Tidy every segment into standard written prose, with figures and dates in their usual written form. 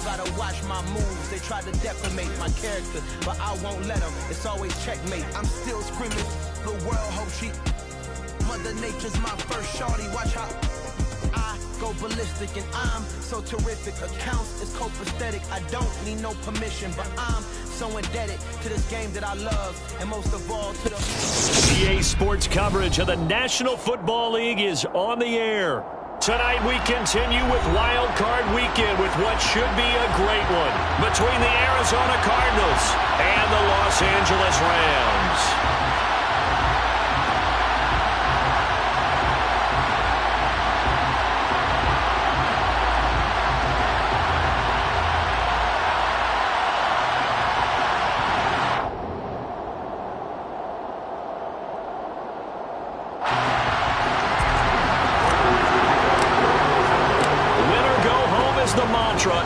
gotta watch my moves. They try to defamate my character, but I won't let them. It's always checkmate. I'm still screaming. The world hope she. Mother Nature's my first shorty. Watch how I go ballistic, and I'm so terrific. Accounts is copacetic. I don't need no permission, but I'm so indebted to this game that I love, and most of all to the EA Sports coverage of the National Football League is on the air. Tonight we continue with Wild Card Weekend with what should be a great one between the Arizona Cardinals and the Los Angeles Rams.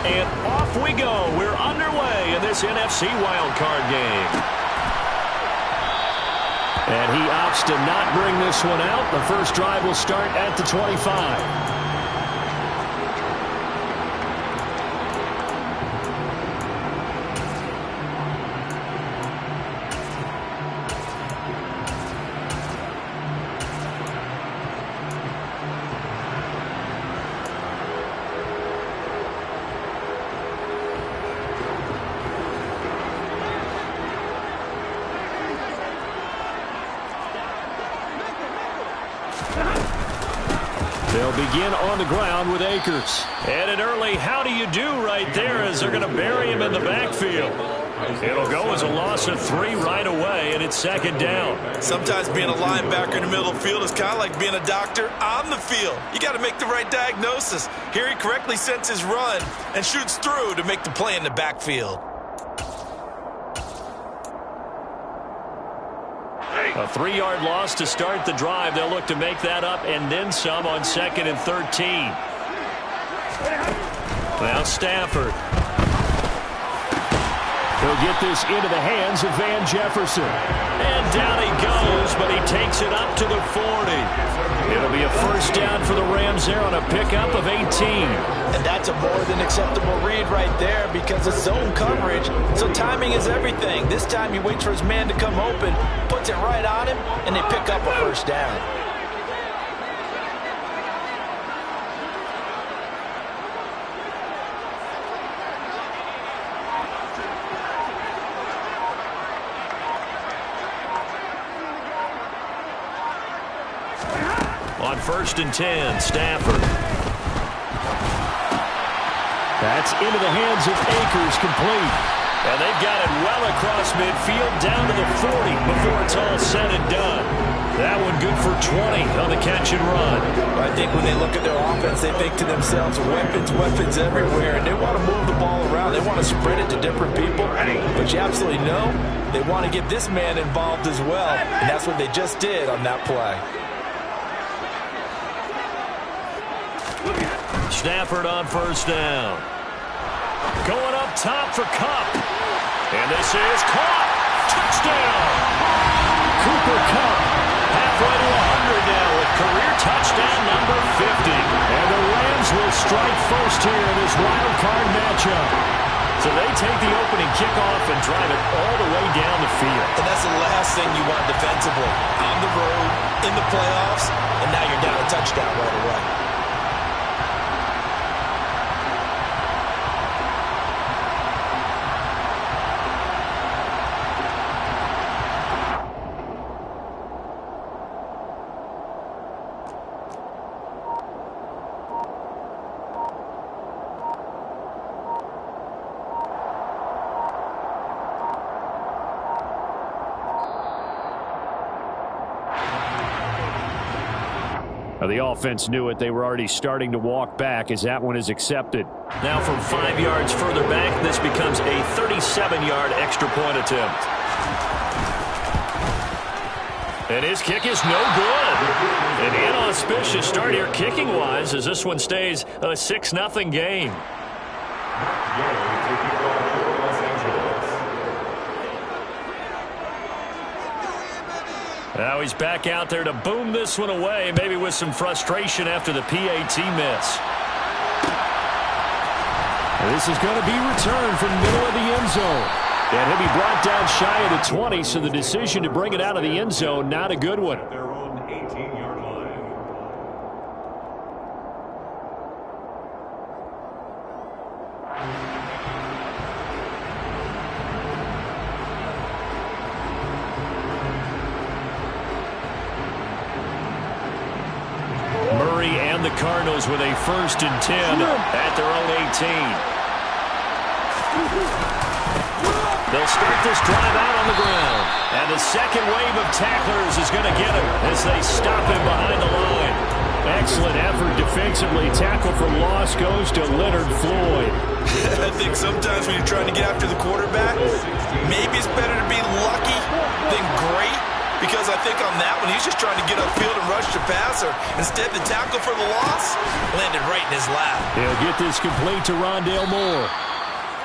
And off we go. We're underway in this NFC wildcard game. And he opts to not bring this one out. The first drive will start at the 25. They'll begin on the ground with Akers. And an early how do you do right there as they're going to bury him in the backfield. It'll go as a loss of 3 right away, and it's second down. Sometimes being a linebacker in the middle of the field is kind of like being a doctor on the field. You got to make the right diagnosis. Here he correctly sets his run and shoots through to make the play in the backfield. A 3-yard loss to start the drive. They'll look to make that up and then some on 2nd and 13. Now Stafford. He'll get this into the hands of Van Jefferson. And down he goes, but he takes it up to the 40. It'll be a first down for the Rams there on a pickup of 18. And that's a more than acceptable read right there because it's zone coverage, so timing is everything. This time he waits for his man to come open, puts it right on him, and they pick up a first down. On 1st and 10, Stafford. That's into the hands of Akers, complete. And they've got it well across midfield, down to the 40 before it's all said and done. That one good for 20 on the catch and run. I think when they look at their offense, they think to themselves, weapons, weapons everywhere. And they want to move the ball around. They want to spread it to different people. But you absolutely know they want to get this man involved as well. And that's what they just did on that play. Stafford on first down. Going up top for Kupp. And this is caught. Touchdown. Cooper Kupp halfway to 100 now with career touchdown number 50. And the Rams will strike first here in this wild card matchup. So they take the opening kickoff and drive it all the way down the field. And that's the last thing you want defensively. On the road, in the playoffs, and now you're down a touchdown right away. The offense knew it. They were already starting to walk back as that one is accepted. Now from 5 yards further back, this becomes a 37-yard extra point attempt. And his kick is no good. An inauspicious start here kicking-wise as this one stays a 6-0 game. Now he's back out there to boom this one away, maybe with some frustration after the PAT miss. This is going to be returned from the middle of the end zone. And he'll be brought down shy of the 20, so the decision to bring it out of the end zone, not a good one. Their own 18-yard line. Murray and the Cardinals with a 1st and 10 at their own 18. They'll start this drive out on the ground. And the second wave of tacklers is going to get him as they stop him behind the line. Excellent effort defensively. Tackle for loss goes to Leonard Floyd. I think sometimes when you're trying to get after the quarterback, maybe it's better to be lucky than great. Because I think on that one, he's just trying to get upfield and rush the passer. Instead, the tackle for the loss landed right in his lap. He'll get this complete to Rondale Moore.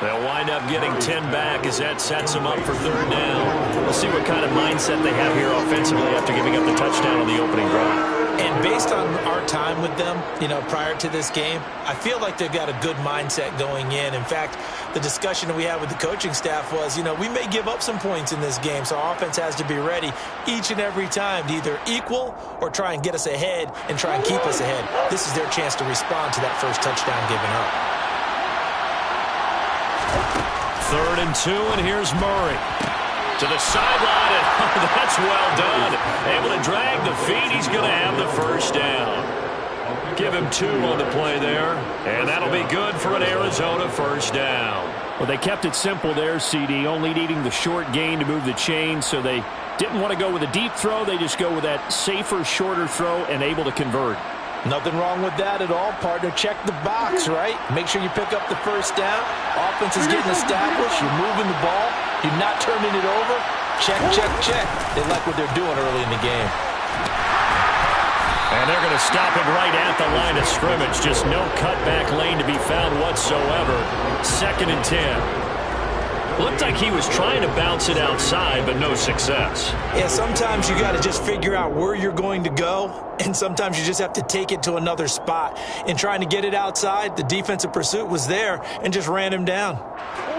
They'll wind up getting 10 back as that sets them up for 3rd down. We'll see what kind of mindset they have here offensively after giving up the touchdown on the opening drive. And based on our time with them, prior to this game, I feel like they've got a good mindset going in. In fact, the discussion that we had with the coaching staff was, we may give up some points in this game, so our offense has to be ready each and every time to either equal or try and get us ahead and try and keep us ahead. This is their chance to respond to that first touchdown given up. 3rd and 2, and here's Murray. To the sideline, and that's well done. Able to drag the feet. He's going to have the 1st down. Give him 2 on the play there, and that'll be good for an Arizona 1st down. Well, they kept it simple there, CD, only needing the short gain to move the chain, so they didn't want to go with a deep throw. They just go with that safer, shorter throw and able to convert. Nothing wrong with that at all, partner. Check the box, right? Make sure you pick up the 1st down. Offense is getting established. You're moving the ball. You're not turning it over. Check, check, check. They like what they're doing early in the game. And they're going to stop it right at the line of scrimmage. Just no cutback lane to be found whatsoever. 2nd and 10. Looked like he was trying to bounce it outside, but no success. Yeah, sometimes you got to just figure out where you're going to go, and sometimes you just have to take it to another spot. In trying to get it outside, the defensive pursuit was there and just ran him down.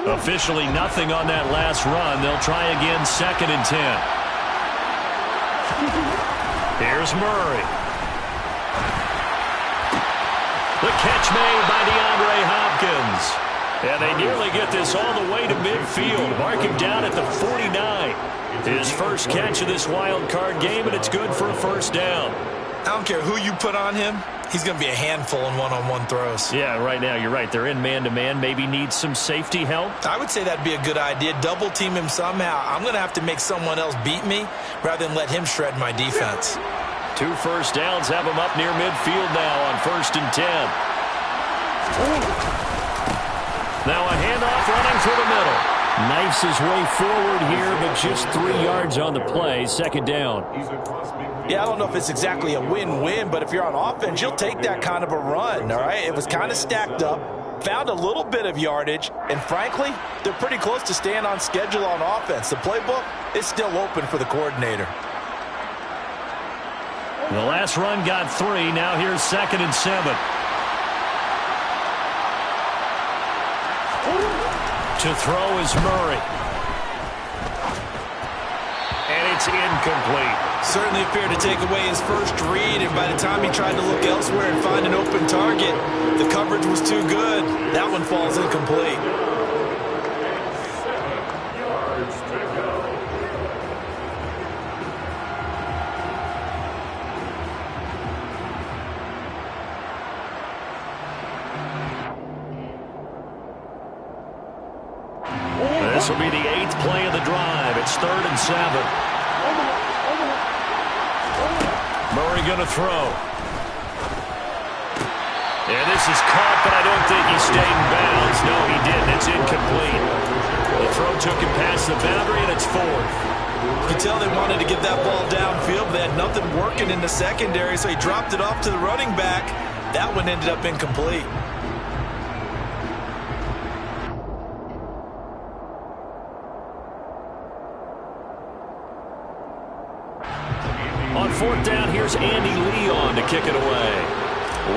Officially nothing on that last run. They'll try again, 2nd and 10. Here's Murray. The catch made by DeAndre Hopkins. And they nearly get this all the way to midfield. Mark him down at the 49. His first catch of this wild card game, and it's good for a 1st down. I don't care who you put on him. He's going to be a handful in one-on-one throws. Yeah, right now, you're right. They're in man-to-man. Maybe needs some safety help. I would say that'd be a good idea. Double team him somehow. I'm going to have to make someone else beat me rather than let him shred my defense. 2 1st downs have him up near midfield now on 1st and 10. Now a handoff running through the middle. Knifes his way forward here, but just 3 yards on the play. 2nd down. Yeah, I don't know if it's exactly a win-win, but if you're on offense, you'll take that kind of a run, all right? It was kind of stacked up, found a little bit of yardage, and frankly, they're pretty close to staying on schedule on offense. The playbook is still open for the coordinator. The last run got 3. Now here's 2nd and 7. To throw is Murray. And it's incomplete. Certainly appeared to take away his first read, and by the time he tried to look elsewhere and find an open target, the coverage was too good. That one falls incomplete. This will be the 8th play of the drive. It's 3rd and 7. Murray going to throw. And this is caught, but I don't think he stayed in bounds. No, he didn't. It's incomplete. The throw took him past the boundary, and it's 4th. You could tell they wanted to get that ball downfield, but they had nothing working in the secondary, so he dropped it off to the running back. That one ended up incomplete. On 4th down, here's Andy Leon to kick it away.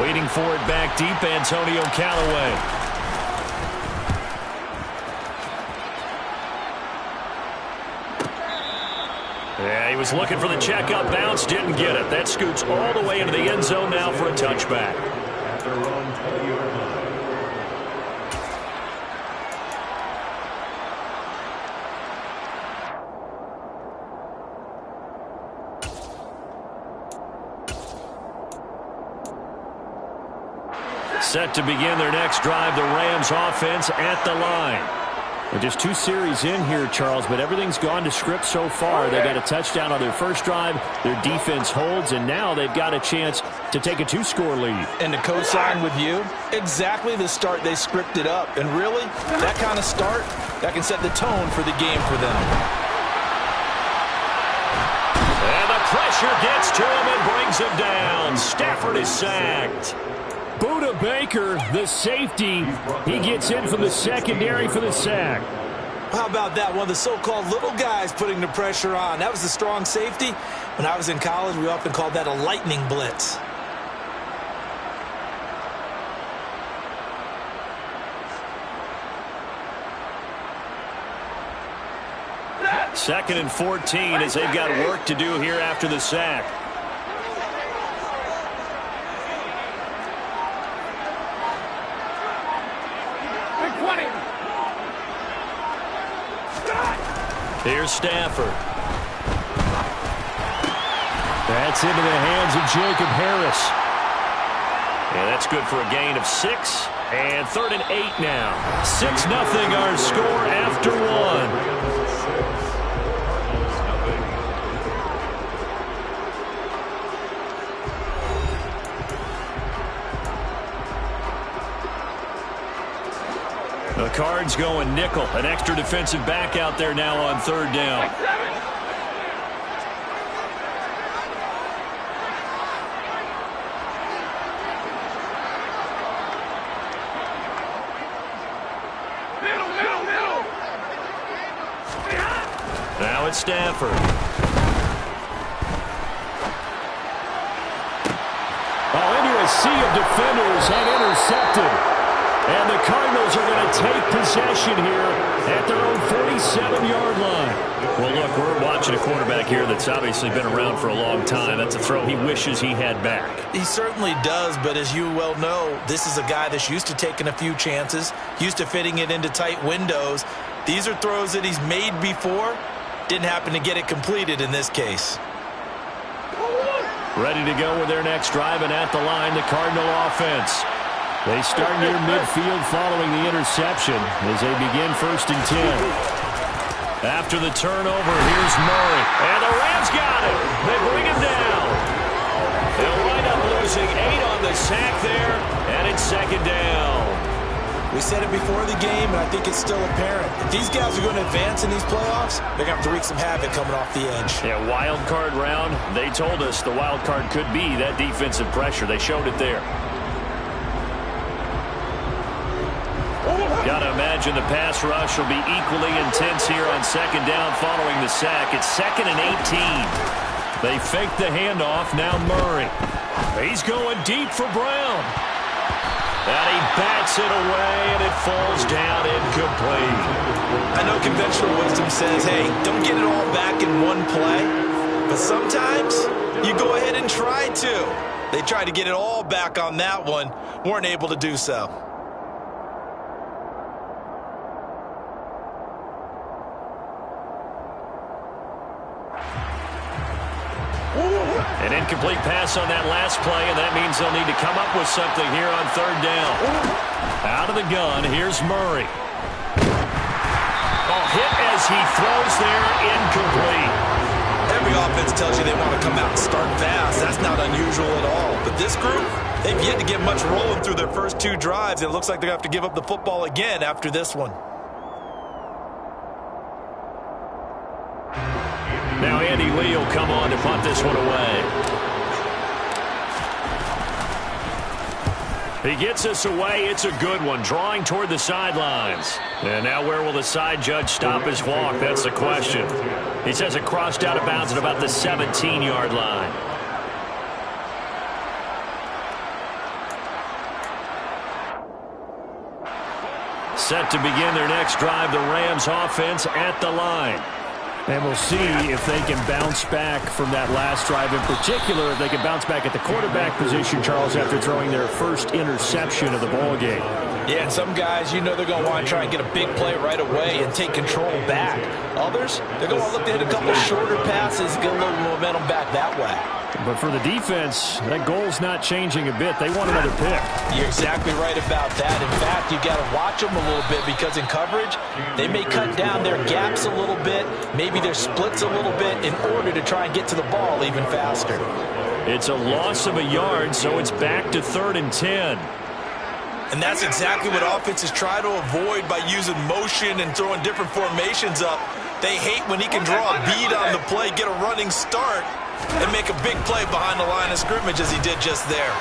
Waiting for it back deep, Antonio Callaway. Yeah, he was looking for the checkup bounce, didn't get it. That scoots all the way into the end zone now for a touchback. At their own 20-yard line. Set to begin their next drive, the Rams offense at the line. Well, just 2 series in here, Charles, but everything's gone to script so far. They got a touchdown on their first drive. Their defense holds, and now they've got a chance to take a 2-score lead. And to co-sign with you, exactly the start they scripted up. And really, that kind of start, that can set the tone for the game for them. And the pressure gets to him and brings him down. Stafford is sacked. Buda Baker, the safety, he gets in from the secondary for the sack. How about that? One of the so-called little guys putting the pressure on. That was the strong safety. When I was in college, we often called that a lightning blitz. Second and 14 as they've got work to do here after the sack. Here's Stafford. That's into the hands of Jacob Harris. And that's good for a gain of 6. And 3rd and 8 now. 6-0 our score after 1. The Cards going nickel. An extra defensive back out there now on 3rd down. Now it's Stafford. Into a sea of defenders and intercepted. And the Cardinals are going to take possession here at their own 47-yard line. Well, look, we're watching a quarterback here that's obviously been around for a long time. That's a throw he wishes he had back. He certainly does, but as you well know, this is a guy that's used to taking a few chances, used to fitting it into tight windows. These are throws that he's made before. Didn't happen to get it completed in this case. Ready to go with their next drive, and at the line, the Cardinal offense. They start near midfield following the interception as they begin 1st and 10. After the turnover, here's Murray. And the Rams got him. They bring him down. They'll wind up losing 8 on the sack there, and it's 2nd down. We said it before the game, and I think it's still apparent. If these guys are going to advance in these playoffs, they're going to have to wreak some havoc coming off the edge. Yeah, wild card round. They told us the wild card could be that defensive pressure. They showed it there. Got to imagine the pass rush will be equally intense here on 2nd down following the sack. It's 2nd and 18. They fake the handoff. Now Murray. He's going deep for Brown. And he bats it away, and it falls down incomplete. I know conventional wisdom says, hey, don't get it all back in one play. But sometimes you go ahead and try to. They tried to get it all back on that one. Weren't able to do so. An incomplete pass on that last play, and that means they'll need to come up with something here on 3rd down. Out of the gun, here's Murray. Oh, hit as he throws there, incomplete. Every offense tells you they want to come out and start fast. That's not unusual at all. But this group, they've yet to get much rolling through their first 2 drives. It looks like they're going to have to give up the football again after this one. Now Andy Lee will come on to punt this one away. He gets us away. It's a good one, drawing toward the sidelines. And now where will the side judge stop his walk? That's the question. He says it crossed out of bounds at about the 17-yard line. Set to begin their next drive, the Rams offense at the line. And we'll see if they can bounce back from that last drive. In particular, if they can bounce back at the quarterback position, Charles, after throwing their first interception of the ballgame. Yeah, and some guys, you know they're going to want to try and get a big play right away and take control back. Others, they're going to look to hit a couple shorter passes, get a little momentum back that way. But for the defense, that goal's not changing a bit. They want another pick. You're exactly right about that. In fact, you've got to watch them a little bit because in coverage, they may cut down their gaps a little bit, maybe their splits a little bit in order to try and get to the ball even faster. It's a loss of a yard, so it's back to 3rd and 10. And that's exactly what offenses try to avoid by using motion and throwing different formations up. They hate when he can draw a bead on the play, get a running start, and make a big play behind the line of scrimmage as he did just there.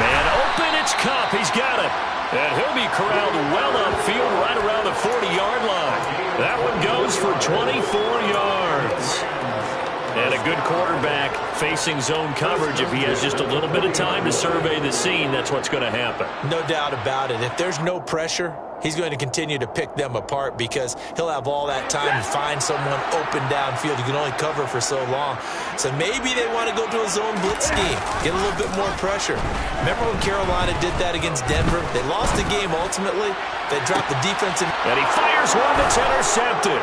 Man open, it's Kupp. He's got it. And he'll be corralled well upfield right around the 40-yard line. That one goes for 24 yards. And a good quarterback facing zone coverage. If he has just a little bit of time to survey the scene, that's what's going to happen. No doubt about it. If there's no pressure, he's going to continue to pick them apart because he'll have all that time to find someone open downfield. You can only cover for so long. So maybe they want to go to a zone blitz scheme, get a little bit more pressure. Remember when Carolina did that against Denver? They lost the game ultimately. They dropped the defense. And he fires one that's intercepted.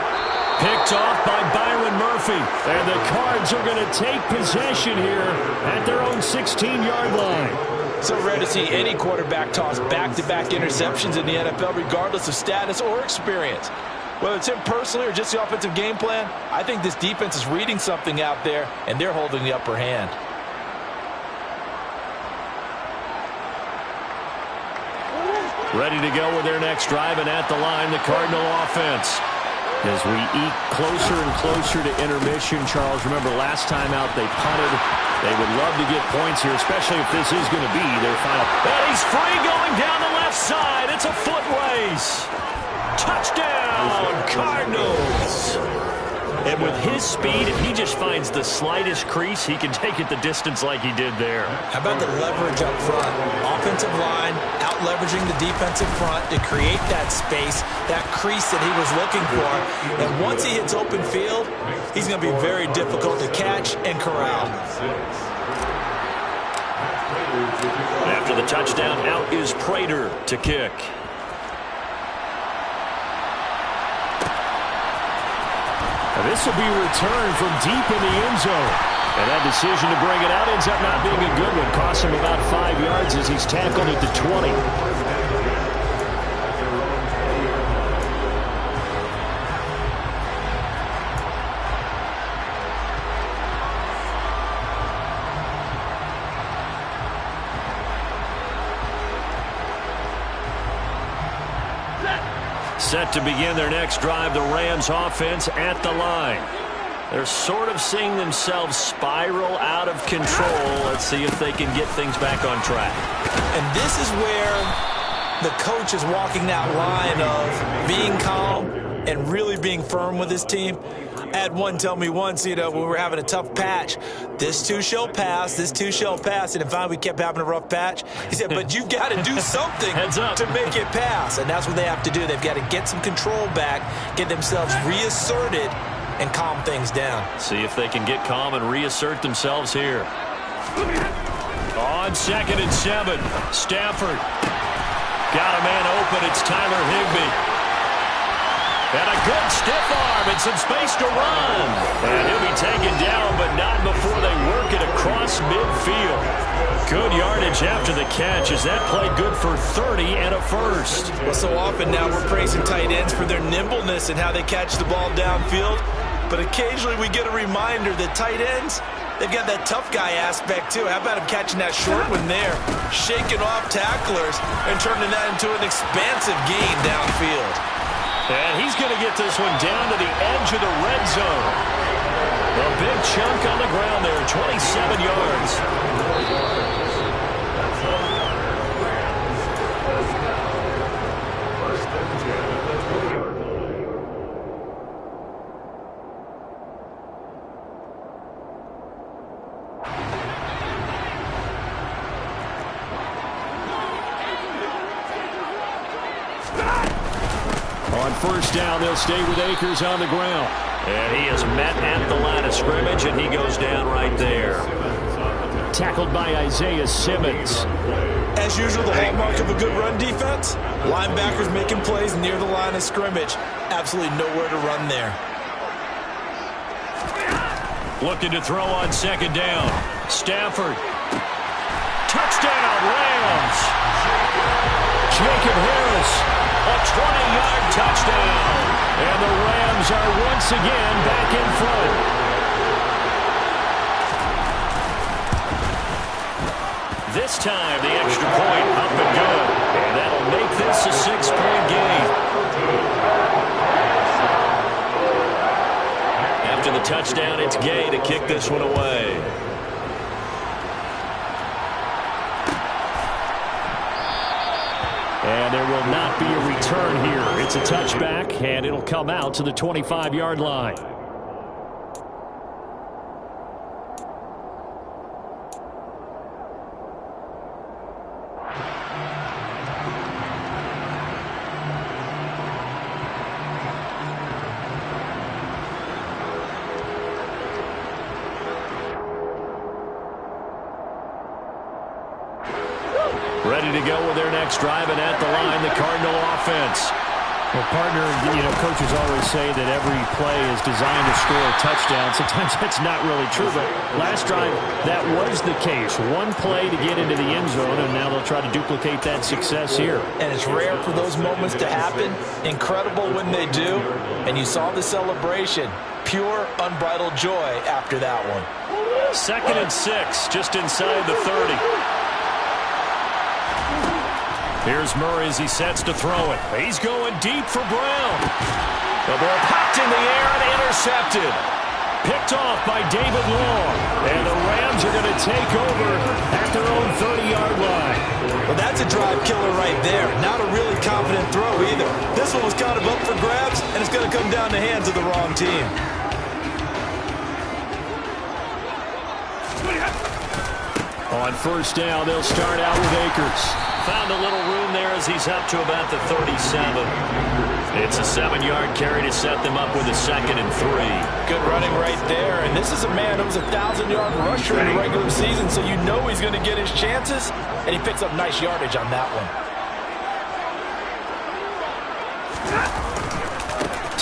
Picked off by Byron Murphy. And the Cards are going to take possession here at their own 16-yard line. So rare to see any quarterback toss back-to-back interceptions in the NFL, regardless of status or experience. Whether it's him personally or just the offensive game plan, I think this defense is reading something out there, and they're holding the upper hand. Ready to go with their next drive, and at the line, the Cardinal offense. As we eke closer and closer to intermission, Charles, remember last time out they punted. They would love to get points here, especially if this is going to be their final. And he's free going down the left side. It's a foot race. Touchdown, Cardinals. And with his speed, if he just finds the slightest crease, he can take it the distance like he did there. How about the leverage up front? Offensive line out-leveraging the defensive front to create that space, that crease that he was looking for. And once he hits open field, he's going to be very difficult to catch and corral. After the touchdown, out is Prater to kick. This will be returned from deep in the end zone. And that decision to bring it out ends up not being a good one. Costs him about 5 yards as he's tackled at the 20. Set to begin their next drive, the Rams offense at the line. They're sort of seeing themselves spiral out of control. Let's see if they can get things back on track. And this is where the coach is walking that line of being calm and really being firm with his team. I had one tell me once, when we were having a tough patch, this too shall pass, this too shall pass. And finally we kept having a rough patch. He said, but you've got to do something to make it pass. And that's what they have to do. They've got to get some control back, get themselves reasserted, and calm things down. See if they can get calm and reassert themselves here. On 2nd and 7, Stafford. Got a man open. It's Tyler Higbee. And a good stiff arm and some space to run. And he'll be taken down, but not before they work it across midfield. Good yardage after the catch as that play good for 30 and a first. Well, so often now we're praising tight ends for their nimbleness and how they catch the ball downfield. But occasionally we get a reminder that tight ends, they've got that tough guy aspect too. How about him catching that short one there, shaking off tacklers, and turning that into an expansive gain downfield. And he's going to get this one down to the edge of the red zone. A big chunk on the ground there, 27 yards. On first down, they'll stay with Akers on the ground. And he is met at the line of scrimmage, and he goes down right there. Tackled by Isaiah Simmons. As usual, the hallmark of a good run defense, linebackers making plays near the line of scrimmage. Absolutely nowhere to run there. Looking to throw on second down. Stafford. Touchdown, Rams. Jacob Harris, a 20-yard touchdown. And the Rams are once again back in front. This time, the extra point up and good. And that'll make this a 6-point game. After the touchdown, it's Gay to kick this one away. And there will not be a return here. It's a touchback, and it'll come out to the 25-yard line. Ready to go with their next drive, and at the line, the Cardinal offense. Well, partner, coaches always say that every play is designed to score a touchdown. Sometimes that's not really true, but last drive, that was the case. One play to get into the end zone, and now they'll try to duplicate that success here. And it's rare for those moments to happen. Incredible when they do. And you saw the celebration. Pure, unbridled joy after that one. 2nd and 6, just inside the 30. Here's Murray as he sets to throw it. He's going deep for Brown. The ball popped in the air and intercepted. Picked off by David Long. And the Rams are going to take over at their own 30-yard line. Well, that's a drive killer right there. Not a really confident throw either. This one was kind of up for grabs, and it's going to come down the hands of the wrong team. On first down, they'll start out with Akers. Found a little room there as he's up to about the 37. It's a 7-yard carry to set them up with a 2nd and 3. Good running right there. And this is a man who was a 1,000-yard rusher in the regular season, so you know he's going to get his chances. And he picks up nice yardage on that one.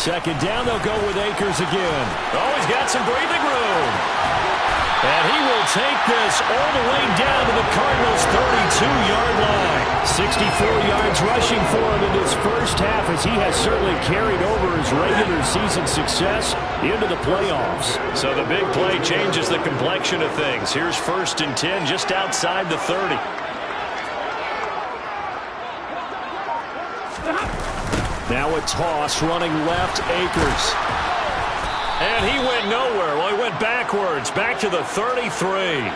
2nd down, they'll go with Akers again. Oh, he's got some breathing room. And he will take this all the way down to the Cardinals' 32-yard line. 64 yards rushing for him in this first half, as he has certainly carried over his regular season success into the playoffs. So the big play changes the complexion of things. Here's 1st and 10 just outside the 30. Now a toss running left, Akers. And he went nowhere. Well, he went backwards, back to the 33.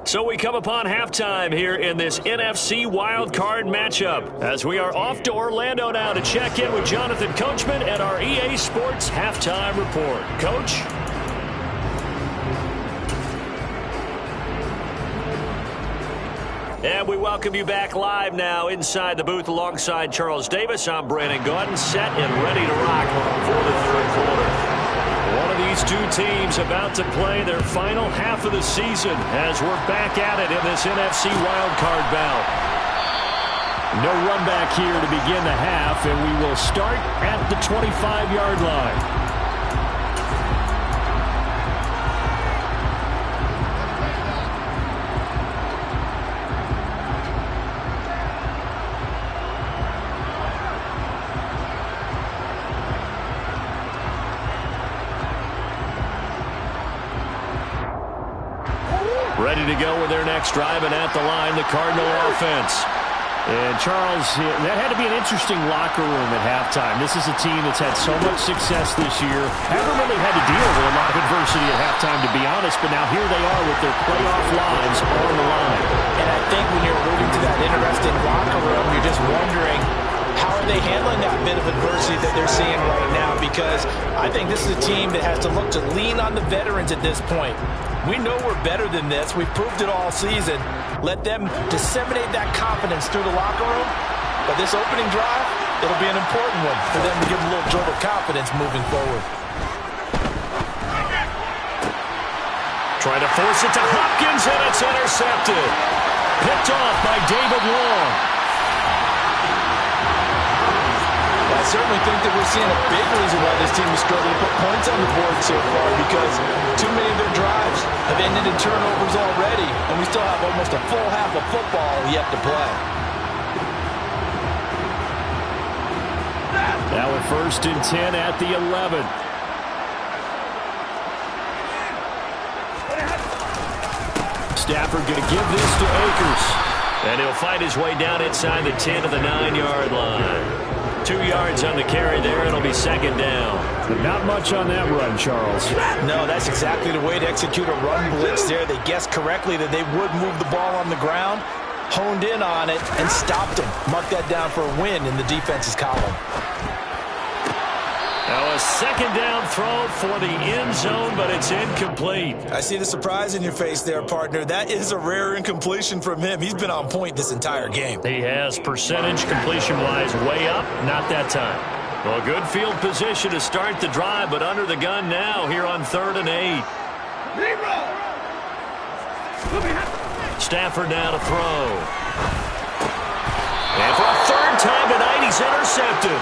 So we come upon halftime here in this NFC wildcard matchup, as we are off to Orlando now to check in with Jonathan Coachman at our EA Sports Halftime Report. Coach? And we welcome you back live now inside the booth alongside Charles Davis. I'm Brandon Gaudin, set and ready to rock for the third quarter. One of these two teams about to play their final half of the season as we're back at it in this NFC wildcard bout. No run back here to begin the half, and we will start at the 25-yard line. Ready to go with their next drive, and at the line, the Cardinal offense. And Charles, that had to be an interesting locker room at halftime. This is a team that's had so much success this year. Haven't really had to deal with a lot of adversity at halftime, to be honest, but now here they are with their playoff lives on the line. And I think when you're alluding to that interesting locker room, you're just wondering, how are they handling that bit of adversity that they're seeing right now? Because I think this is a team that has to look to lean on the veterans at this point. We know we're better than this. We've proved it all season. Let them disseminate that confidence through the locker room, But this opening drive, it'll be an important one for them to give a little jolt of confidence moving forward. Trying to force it to Hopkins, and it's intercepted. Picked off by David Long. I certainly think that we're seeing a big reason why this team is struggling to put points on the board so far, because too many of their drives have ended in turnovers already, and we still have almost a full half of football yet to play. Now a 1st and 10 at the 11. Stafford going to give this to Akers. And he'll fight his way down inside the 10 to the 9-yard line. 2 yards on the carry there. It'll be 2nd down. Not much on that run, Charles. No, that's exactly the way to execute a run blitz there. They guessed correctly that they would move the ball on the ground, honed in on it, and stopped him. Mark that down for a win in the defense's column. Now a 2nd down throw for the end zone, but it's incomplete. I see the surprise in your face there, partner. That is a rare incompletion from him. He's been on point this entire game. He has percentage completion-wise way up, not that time. Well, good field position to start the drive, but under the gun now here on 3rd and 8. Stafford now to throw. And for a 3rd time tonight, he's intercepted.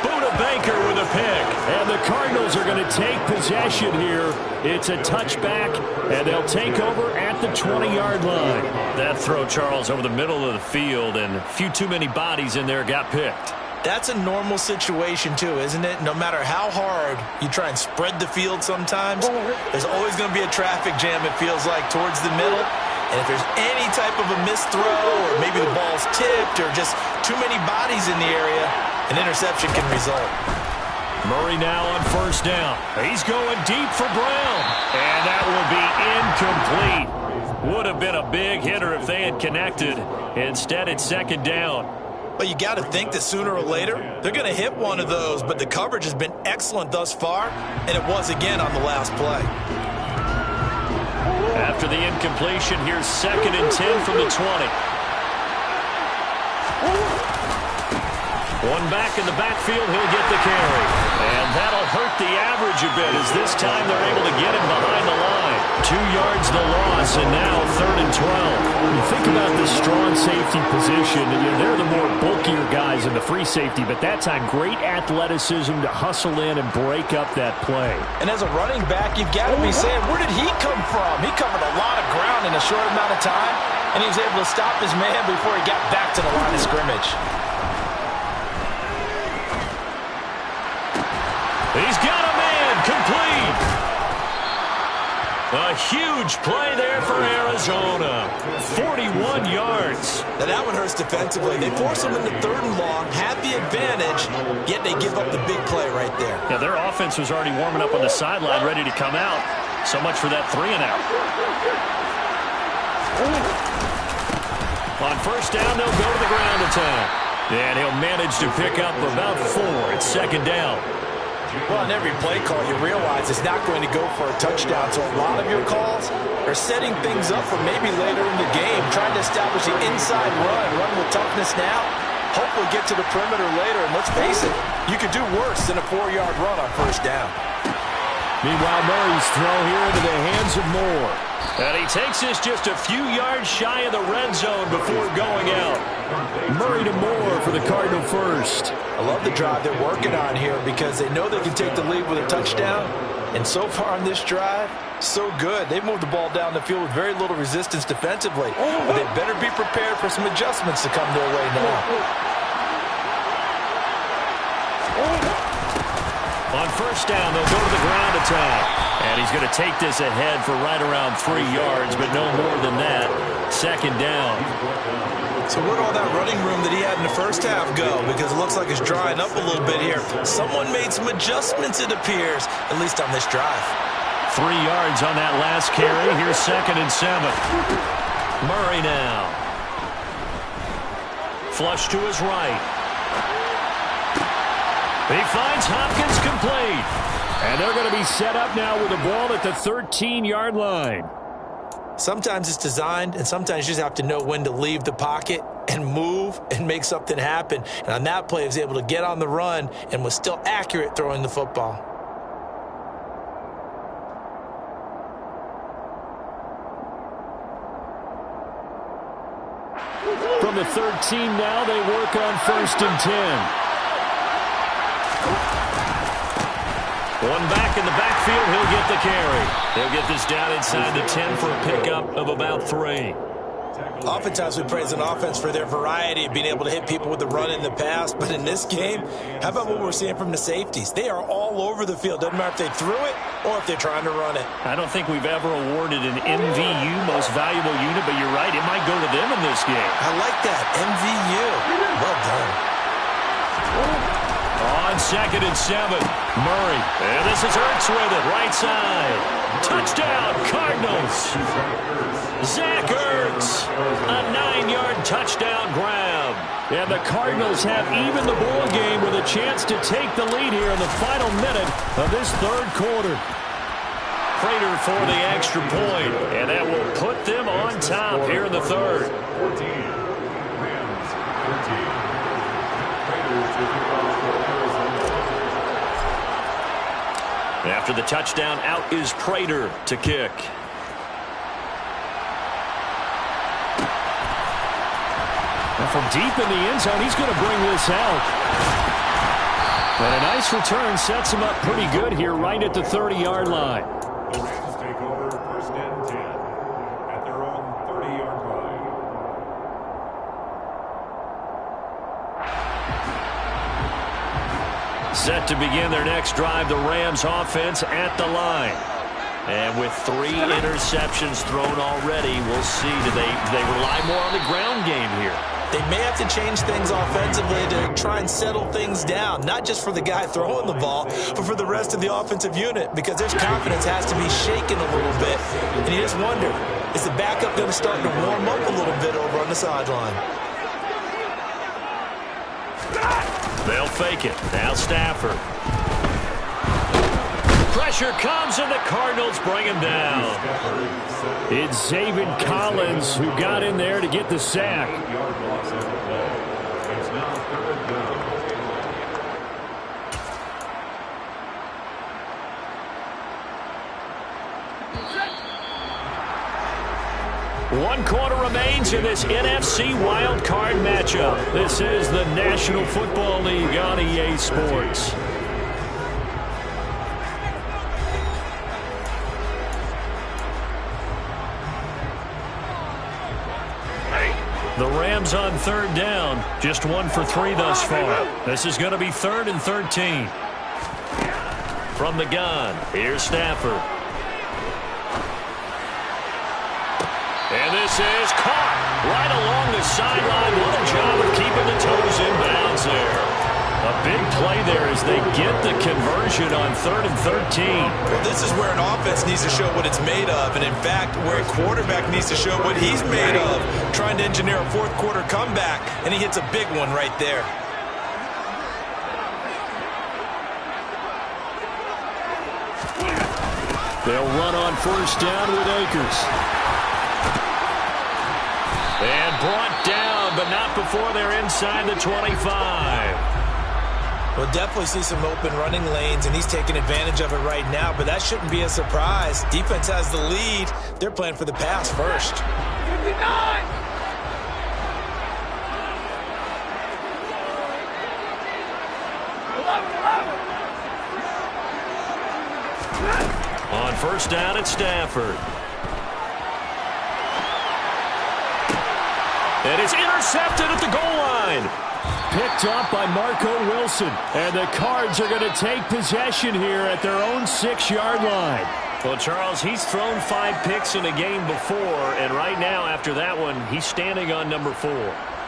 Buda Baker with a pick. And the Cardinals are going to take possession here. It's a touchback, and they'll take over at the 20-yard line. That throw, Charles, over the middle of the field, and a few too many bodies in there got picked. That's a normal situation, too, isn't it? No matter how hard you try and spread the field sometimes, there's always going to be a traffic jam, it feels like, towards the middle. And if there's any type of a missed throw, or maybe the ball's tipped, or just too many bodies in the area, an interception can result. Murray now on 1st down. He's going deep for Brown. And that will be incomplete. Would have been a big hitter if they had connected. Instead, it's 2nd down. Well, you got to think that sooner or later, they're going to hit one of those, but the coverage has been excellent thus far, and it was again on the last play. After the incompletion, here's 2nd and 10 from the 20. One back in the backfield, he'll get the carry. And that'll hurt the average a bit as this time they're able to get him behind the line. 2 yards the loss, and now 3rd and 12. You think about the strong safety position, and they're the more bulkier guys in the free safety, but that time great athleticism to hustle in and break up that play. And as a running back, you've got to be saying, where did he come from? He covered a lot of ground in a short amount of time, and he was able to stop his man before he got back to the line of scrimmage. He's got a man, complete. A huge play there for Arizona. 41 yards. Now that one hurts defensively. They force them into 3rd and long, have the advantage, yet they give up the big play right there. Yeah, their offense was already warming up on the sideline, ready to come out. So much for that 3 and out. On 1st down, they'll go to the ground attack. And he'll manage to pick up about 4. It's 2nd down. Well, in every play call, you realize it's not going to go for a touchdown. So a lot of your calls are setting things up for maybe later in the game, trying to establish the inside run with toughness now, hopefully get to the perimeter later. And let's face it, you could do worse than a 4-yard run on 1st down. Meanwhile, Murray's throw here into the hands of Moore. And he takes this just a few yards shy of the red zone before going out. Murray to Moore for the Cardinal first. I love the drive they're working on here because they know they can take the lead with a touchdown. And so far on this drive, so good. They've moved the ball down the field with very little resistance defensively. But they better be prepared for some adjustments to come their way now. On 1st down, they'll go to the ground attack. And he's going to take this ahead for right around 3 yards, but no more than that. 2nd down. So where'd all that running room that he had in the 1st half go? Because it looks like it's drying up a little bit here. Someone made some adjustments, it appears, at least on this drive. 3 yards on that last carry. Here's 2nd and 7. Murray now. Flush to his right. He finds Hopkins complete. And they're going to be set up now with the ball at the 13-yard line. Sometimes it's designed, and sometimes you just have to know when to leave the pocket. and move and make something happen. And on that play, he was able to get on the run and was still accurate throwing the football. From the 13 now, they work on 1st and 10. One back in the backfield, he'll get the carry. He'll get this down inside the 10 for a pickup of about 3. Oftentimes we praise an offense for their variety of being able to hit people with the run in the pass, but in this game, how about what we're seeing from the safeties? They are all over the field. Doesn't matter if they threw it or if they're trying to run it. I don't think we've ever awarded an MVU, most valuable unit, but you're right, it might go to them in this game. I like that, MVU. Well done. On 2nd and 7, Murray. And this is Ertz with it, right side. Touchdown, Cardinals. Zach Ertz, a 9-yard touchdown grab. And the Cardinals have even the ball game with a chance to take the lead here in the final minute of this 3rd quarter. Prater for the extra point, and that will put them on top here in the 3rd. 14, Rams, 13. Raiders to kick off for Arizona. After the touchdown, out is Prater to kick. And from deep in the end zone, he's going to bring this out. And a nice return sets him up pretty good here right at the 30-yard line. The Rams take over 1st and 10 at their own 30-yard line. Set to begin their next drive, the Rams offense at the line. And with 3 interceptions thrown already, we'll see. Do they rely more on the ground game here? They may have to change things offensively to try and settle things down, not just for the guy throwing the ball, but for the rest of the offensive unit, because their confidence has to be shaken a little bit. And you just wonder, is the backup going to start to warm up a little bit over on the sideline? They'll fake it. Now Stafford. Pressure comes, and the Cardinals bring him down. It's Zaven Collins who got in there to get the sack. 8-yard loss of the play. It's now 3rd down. One quarter remains in this NFC wildcard matchup. This is the National Football League on EA Sports. The Rams on 3rd down, just 1 for 3 thus far. This is going to be 3rd and 13. From the gun, here's Stafford. And this is caught right along the sideline. What a job of keeping the toes in bounds there. A big play there as they get the conversion on 3rd and 13. Well, this is where an offense needs to show what it's made of. And, in fact, where a quarterback needs to show what he's made of, trying to engineer a 4th quarter comeback. And he hits a big one right there. They'll run on 1st down with Akers. And brought down, but not before they're inside the 25. We'll definitely see some open running lanes, and he's taking advantage of it right now, but that shouldn't be a surprise. Defense has the lead. They're playing for the pass first. 59! On 1st down, it's Stafford. And it's intercepted at the goal line. Picked up by Marco Wilson. And the Cards are going to take possession here at their own 6-yard line. Well, Charles, he's thrown 5 picks in a game before, and right now, after that one, he's standing on number 4.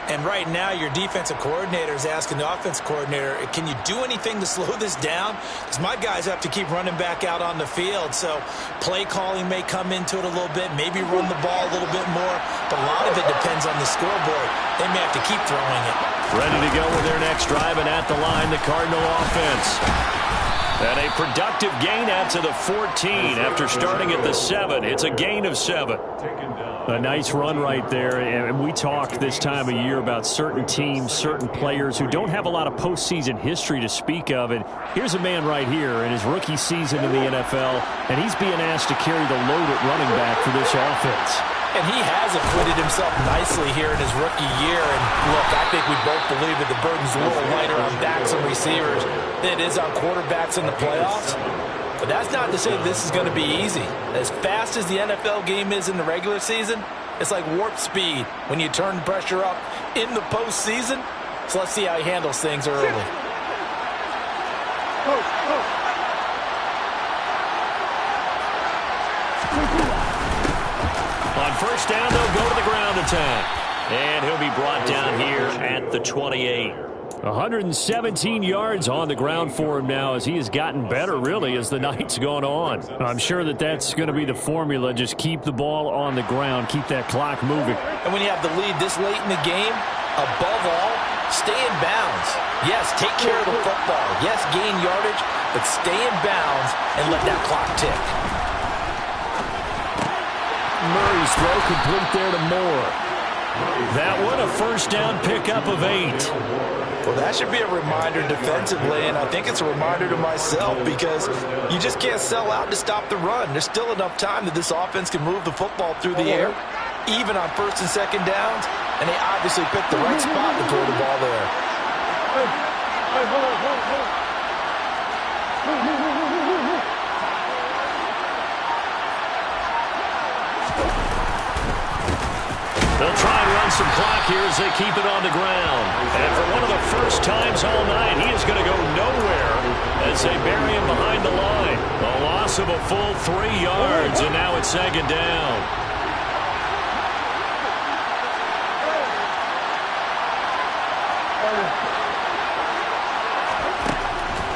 And right now, your defensive coordinator is asking the offense coordinator, can you do anything to slow this down? Because my guys have to keep running back out on the field. So play calling may come into it a little bit, maybe run the ball a little bit more. But a lot of it depends on the scoreboard. They may have to keep throwing it. Ready to go with their next drive, and at the line, the Cardinal offense. And a productive gain out to the 14 after starting at the 7. It's a gain of 7. A nice run right there, and we talk this time of year about certain teams, certain players who don't have a lot of postseason history to speak of, and here's a man right here in his rookie season in the NFL, and he's being asked to carry the load at running back for this offense. And he has acquitted himself nicely here in his rookie year. And look, I think we both believe that the burden's a little lighter on backs and receivers than it is on quarterbacks in the playoffs. But that's not to say this is going to be easy. As fast as the NFL game is in the regular season, it's like warp speed when you turn the pressure up in the postseason. So let's see how he handles things early. On first down, they'll go to the ground attack. And he'll be brought down here at the 28. 117 yards on the ground for him now as he has gotten better, really, as the night's gone on. I'm sure that that's going to be the formula. Just keep the ball on the ground. Keep that clock moving. And when you have the lead this late in the game, above all, stay in bounds. Yes, take care of the football. Yes, gain yardage, but stay in bounds and let that clock tick. Murray's throw complete there to Moore. That one a first down pickup of 8. Well, that should be a reminder defensively, and I think it's a reminder to myself because you just can't sell out to stop the run. There's still enough time that this offense can move the football through the air, even on first and second downs, and they obviously picked the right spot to throw the ball there. They'll try and run some clock here as they keep it on the ground. And for one of the first times all night, he is going to go nowhere as they bury him behind the line. A loss of a full 3 yards, and now it's second down.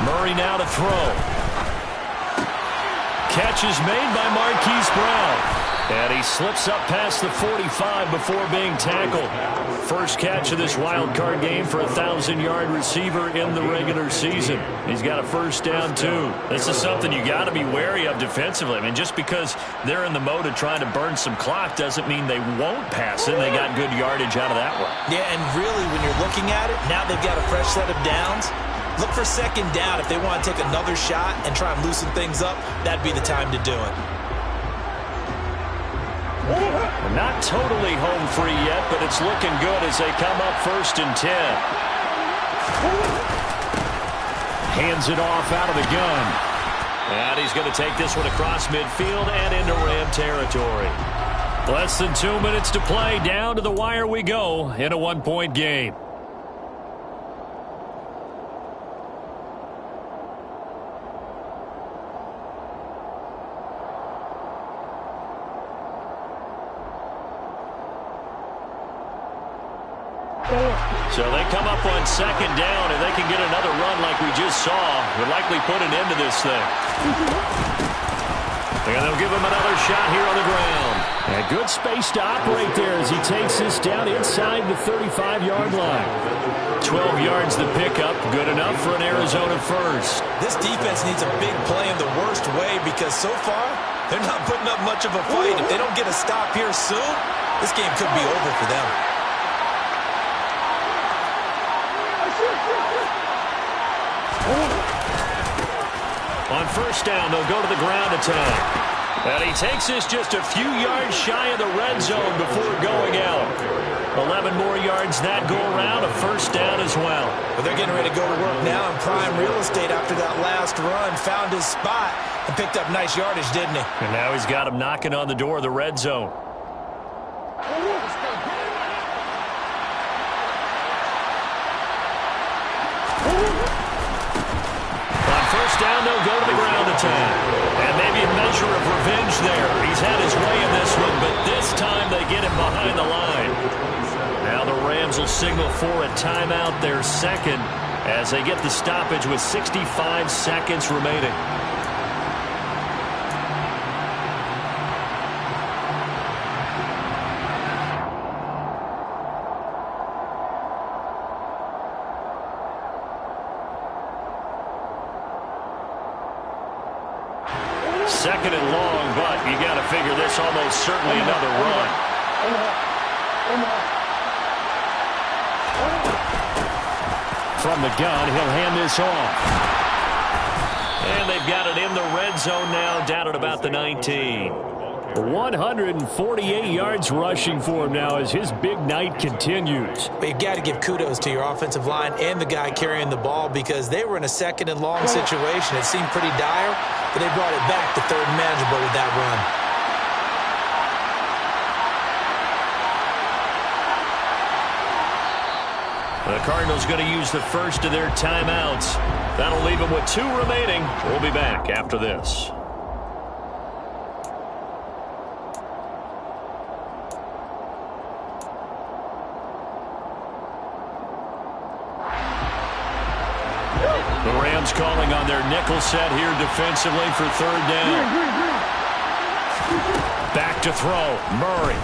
Murray now to throw. Catch is made by Marquise Brown. And he slips up past the 45 before being tackled. First catch of this wild card game for a 1,000-yard receiver in the regular season. He's got a first down, too. This is something you got to be wary of defensively. I mean, just because they're in the mode of trying to burn some clock doesn't mean they won't pass it. They got good yardage out of that one. Yeah, and really, when you're looking at it, now they've got a fresh set of downs. Look for second down. If they want to take another shot and try and loosen things up, that'd be the time to do it. Not totally home free yet, but it's looking good as they come up first and 10. Hands it off out of the gun. And he's going to take this one across midfield and into Ram territory. Less than 2 minutes to play. Down to the wire we go in a one-point game. So they come up on second down, and they can get another run like we just saw. Would likely put an end to this thing. And they'll give him another shot here on the ground. And good space to operate there as he takes this down inside the 35-yard line. 12 yards the pickup, good enough for an Arizona first. This defense needs a big play in the worst way because so far they're not putting up much of a fight. If they don't get a stop here soon, this game could be over for them. On first down, they'll go to the ground attack. And he takes this just a few yards shy of the red zone before going out. 11 more yards that go around, a first down as well. But they're getting ready to go to work now in prime real estate after that last run. Found his spot and picked up nice yardage, didn't he? And now he's got him knocking on the door of the red zone. First down, they'll go to the ground attack. And maybe a measure of revenge there. He's had his way in this one, but this time they get him behind the line. Now the Rams will signal for a timeout, their second, as they get the stoppage with 65 seconds remaining. Second and long, but you got to figure this almost certainly another run. From the gun, he'll hand this off. And they've got it in the red zone now, down at about the 19. 148 yards rushing for him now as his big night continues. But you've got to give kudos to your offensive line and the guy carrying the ball because they were in a second and long situation. It seemed pretty dire, but they brought it back to third and manageable with that run. The Cardinals going to use the first of their timeouts. That'll leave them with 2 remaining. We'll be back after this. The Rams calling on their nickel set here defensively for third down. Back to throw. Murray.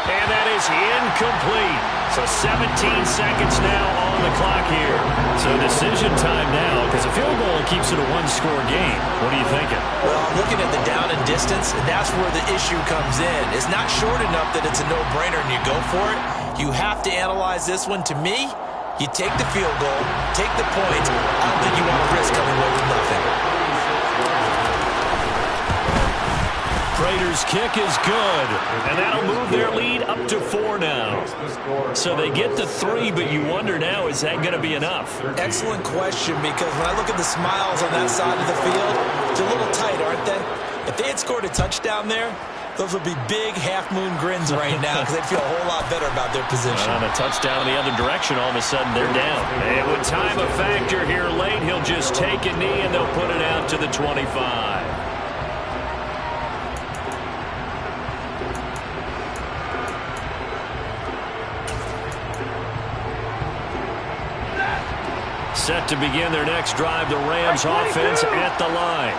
And that is incomplete. So 17 seconds now on the clock here. So decision time now because a field goal keeps it a one-score game. What are you thinking? Well, I'm looking at the down and distance, and that's where the issue comes in. It's not short enough that it's a no-brainer and you go for it. You have to analyze this one. To me, you take the field goal, take the points. I don't think you want to risk coming away with nothing. Raiders' kick is good, and that'll move their lead up to 4 now. So they get to 3, but you wonder now, is that going to be enough? Excellent question, because when I look at the smiles on that side of the field, they're a little tight, aren't they? If they had scored a touchdown there, those would be big half-moon grins right now because they'd feel a whole lot better about their position. On a touchdown in the other direction, all of a sudden they're down. And with time a factor here late, he'll just take a knee and they'll put it out to the 25. Set to begin their next drive, the Rams offense at the line.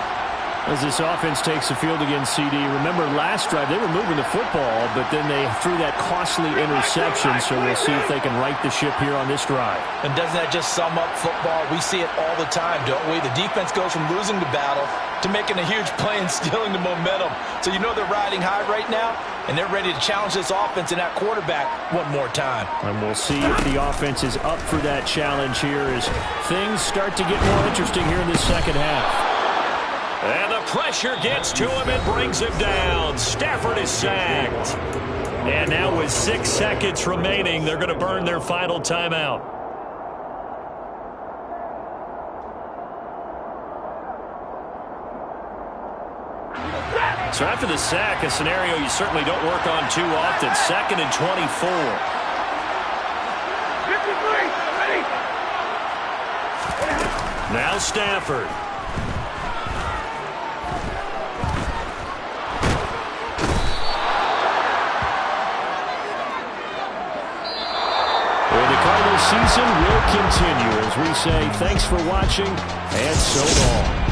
As this offense takes the field against CD, remember last drive they were moving the football, but then they threw that costly interception, so we'll see if they can right the ship here on this drive. And doesn't that just sum up football? We see it all the time, don't we? The defense goes from losing the battle to making a huge play and stealing the momentum. So you know they're riding high right now, and they're ready to challenge this offense and that quarterback one more time. And we'll see if the offense is up for that challenge here as things start to get more interesting here in this second half. And the pressure gets to him and brings him down. Stafford is sacked. And now with 6 seconds remaining, they're going to burn their final timeout. So after the sack, a scenario you certainly don't work on too often. 2nd and 24. Now Stafford. Cardinals season will continue as we say thanks for watching and so long.